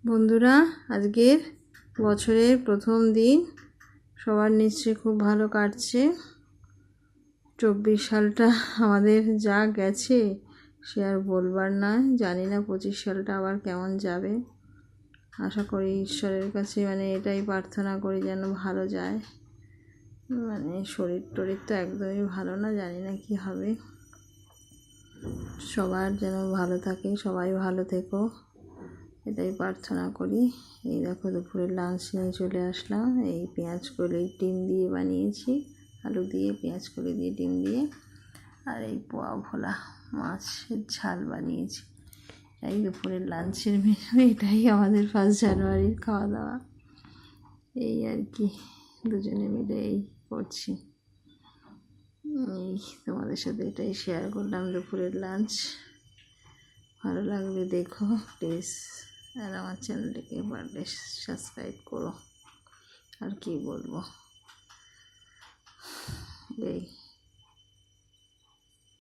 বন্ধুরা, আজকের বছরের প্রথম দিন। সবার নিশ্চয়ই খুব ভালো কাটছে। 24 সালটা আমাদের যা গেছে সে আর বলবার নয়। জানি না 25 সালটা আবার কেমন যাবে। আশা করি ঈশ্বরের কাছে এটাই প্রার্থনা করি যেন ভালো যায়। শরীর টরীর তো একদমই ভালো না, জানি না কি হবে। সবার যেন ভালো থাকে, সবাই ভালো থেকো, এটাই প্রার্থনা করি। এই দেখো দুপুরের লাঞ্চ নিয়ে চলে আসলাম। এই পেঁয়াজ কলি ডিম দিয়ে বানিয়েছি, আলু দিয়ে পেঁয়াজ কলি দিয়ে ডিম দিয়ে, আর এই পোয়া ভোলা মাছের ঝাল বানিয়েছি। এই দুপুরের লাঞ্চের মেনু। এটাই আমাদের 1 জানুয়ারির খাওয়া দাওয়া। এই আর কি, দুজনে মিলে এই করছি। এই তোমাদের সাথে এটাই শেয়ার করলাম দুপুরের লাঞ্চ। ভালো লাগলে দেখো প্লিজ, আর আমার চ্যানেলটিকে পারলে সাবস্ক্রাইব করো। আর কি বলবো, এই